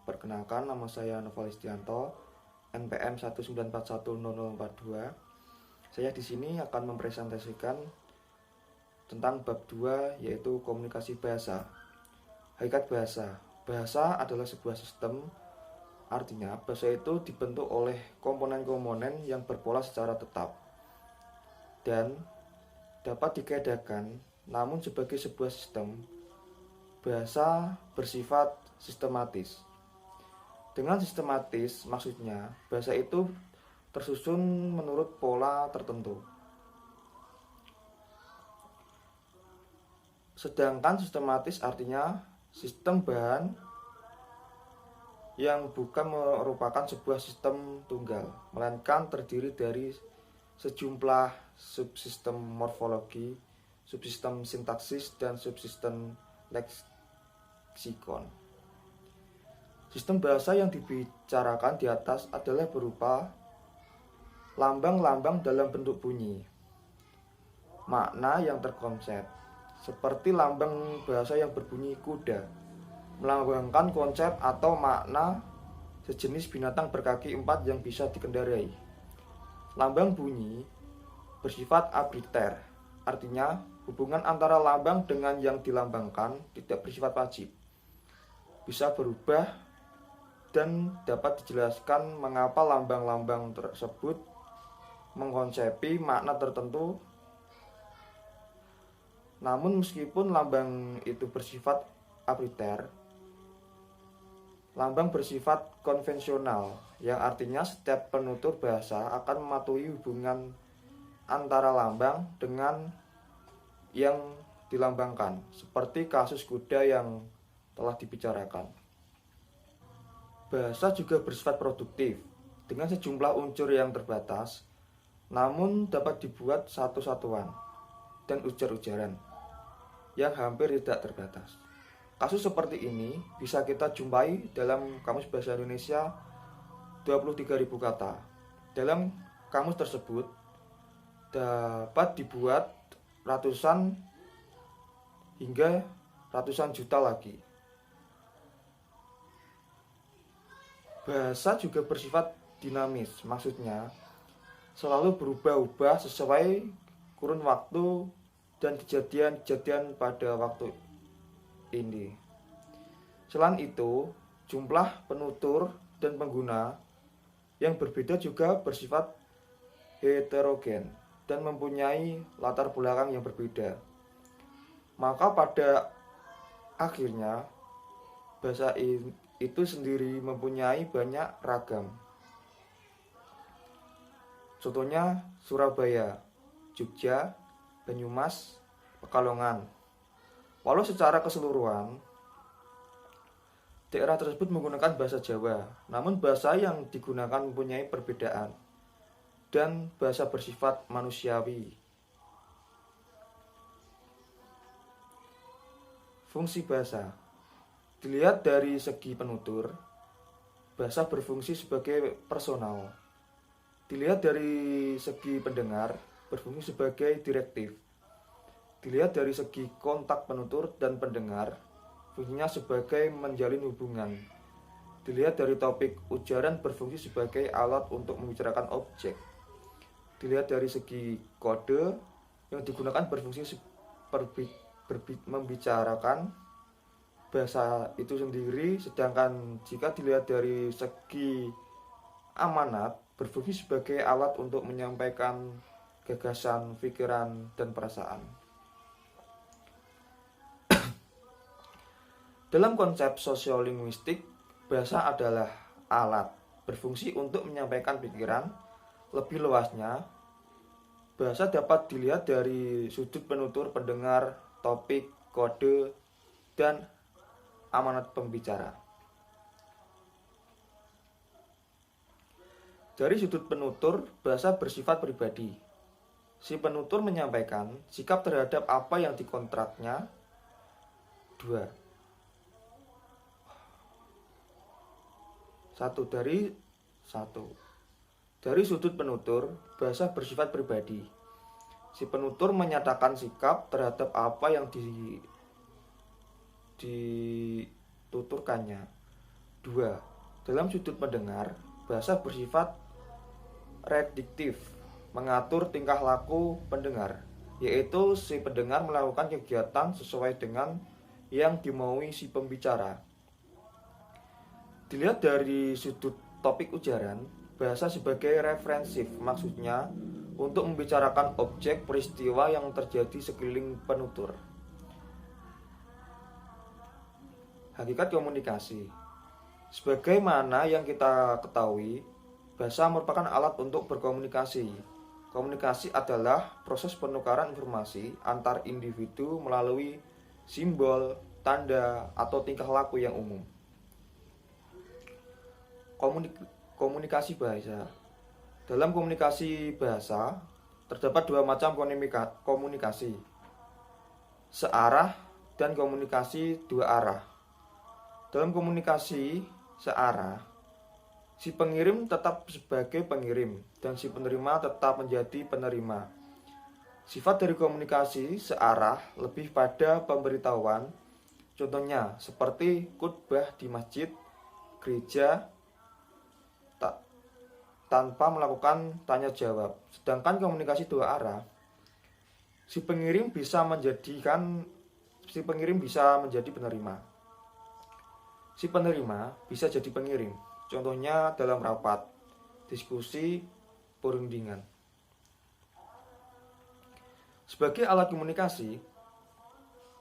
Perkenalkan, nama saya Noval Istianto, NPM 194100042. Saya di sini akan mempresentasikan tentang bab 2, yaitu komunikasi bahasa. Hakikat bahasa. Bahasa adalah sebuah sistem, artinya bahasa itu dibentuk oleh komponen-komponen yang berpola secara tetap dan dapat dikaedakan. Namun sebagai sebuah sistem, bahasa bersifat sistematis. Dengan sistematis, maksudnya bahasa itu tersusun menurut pola tertentu. Sedangkan sistematis artinya sistem bahan yang bukan merupakan sebuah sistem tunggal, melainkan terdiri dari sejumlah subsistem morfologi, subsistem sintaksis, dan subsistem leksikon. Sistem bahasa yang dibicarakan di atas adalah berupa lambang-lambang dalam bentuk bunyi, makna yang terkonsep, seperti lambang bahasa yang berbunyi kuda, melambangkan konsep atau makna sejenis binatang berkaki 4 yang bisa dikendarai. Lambang bunyi bersifat arbiter, artinya hubungan antara lambang dengan yang dilambangkan tidak bersifat wajib, bisa berubah, dan dapat dijelaskan mengapa lambang-lambang tersebut mengkonsepi makna tertentu. Namun meskipun lambang itu bersifat arbiter, lambang bersifat konvensional, yang artinya setiap penutur bahasa akan mematuhi hubungan antara lambang dengan yang dilambangkan, seperti kasus kuda yang telah dibicarakan. Bahasa juga bersifat produktif, dengan sejumlah unsur yang terbatas, namun dapat dibuat satu-satuan dan ujar-ujaran yang hampir tidak terbatas. Kasus seperti ini bisa kita jumpai dalam Kamus Bahasa Indonesia 23.000 kata. Dalam kamus tersebut dapat dibuat ratusan hingga ratusan juta lagi. Bahasa juga bersifat dinamis, maksudnya selalu berubah-ubah sesuai kurun waktu dan kejadian-kejadian pada waktu ini. Selain itu, jumlah penutur dan pengguna yang berbeda juga bersifat heterogen dan mempunyai latar belakang yang berbeda. Maka pada akhirnya bahasa itu sendiri mempunyai banyak ragam. Contohnya Surabaya, Jogja, Banyumas, Pekalongan. Walau secara keseluruhan daerah tersebut menggunakan bahasa Jawa, namun bahasa yang digunakan mempunyai perbedaan dan bahasa bersifat manusiawi. Fungsi bahasa dilihat dari segi penutur, bahasa berfungsi sebagai personal. Dilihat dari segi pendengar, berfungsi sebagai direktif. Dilihat dari segi kontak penutur dan pendengar, fungsinya sebagai menjalin hubungan. Dilihat dari topik, ujaran berfungsi sebagai alat untuk membicarakan objek. Dilihat dari segi kode, yang digunakan berfungsi membicarakan bahasa itu sendiri, sedangkan jika dilihat dari segi amanat, berfungsi sebagai alat untuk menyampaikan gagasan, pikiran, dan perasaan. Dalam konsep sosiolinguistik, bahasa adalah alat, berfungsi untuk menyampaikan pikiran. Lebih luasnya, bahasa dapat dilihat dari sudut penutur, pendengar, topik, kode, dan amanat pembicara. Dari sudut penutur, bahasa bersifat pribadi. Si penutur menyampaikan sikap terhadap apa yang dikontraknya. 2. Dari sudut penutur, bahasa bersifat pribadi. Si penutur menyatakan sikap terhadap apa yang dituturkannya. 2. Dalam sudut mendengar, bahasa bersifat rediktif, mengatur tingkah laku pendengar, yaitu si pendengar melakukan kegiatan sesuai dengan yang dimaui si pembicara. Dilihat dari sudut topik ujaran, bahasa sebagai referensif, maksudnya untuk membicarakan objek peristiwa yang terjadi sekeliling penutur. Hakikat komunikasi. Sebagaimana yang kita ketahui, bahasa merupakan alat untuk berkomunikasi. Komunikasi adalah proses penukaran informasi antar individu melalui simbol, tanda, atau tingkah laku yang umum. Komunikasi bahasa. Dalam komunikasi bahasa, terdapat dua macam komunikasi. Searah dan komunikasi dua arah. Dalam komunikasi searah, si pengirim tetap sebagai pengirim dan si penerima tetap menjadi penerima. Sifat dari komunikasi searah lebih pada pemberitahuan, contohnya seperti khutbah di masjid, gereja, tanpa melakukan tanya jawab. Sedangkan komunikasi dua arah, si pengirim bisa menjadi penerima. Si penerima bisa jadi pengirim, contohnya dalam rapat, diskusi, perundingan. Sebagai alat komunikasi,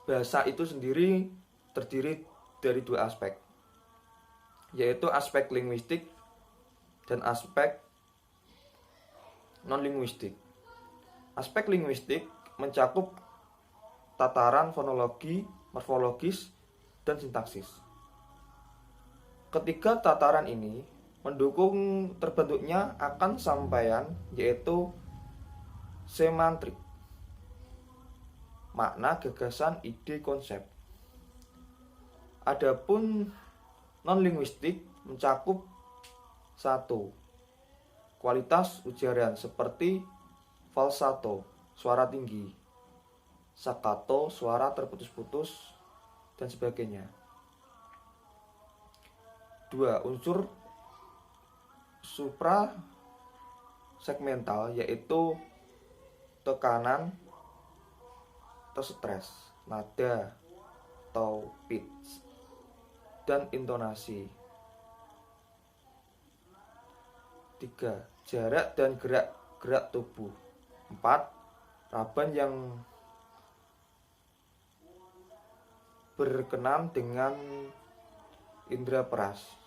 bahasa itu sendiri terdiri dari dua aspek, yaitu aspek linguistik dan aspek non-linguistik. Aspek linguistik mencakup tataran fonologi, morfologis, dan sintaksis. Ketiga tataran ini mendukung terbentuknya akan sampaian, yaitu semantrik, makna, gagasan, ide, konsep. Adapun non-linguistik mencakup 1. Kualitas ujaran seperti falsato, suara tinggi, staccato, suara terputus-putus, dan sebagainya. 2. Unsur supra segmental, yaitu tekanan atau stres, nada atau pitch, dan intonasi. 3. Jarak dan gerak tubuh. 4. Raban yang berkenan dengan indera peras.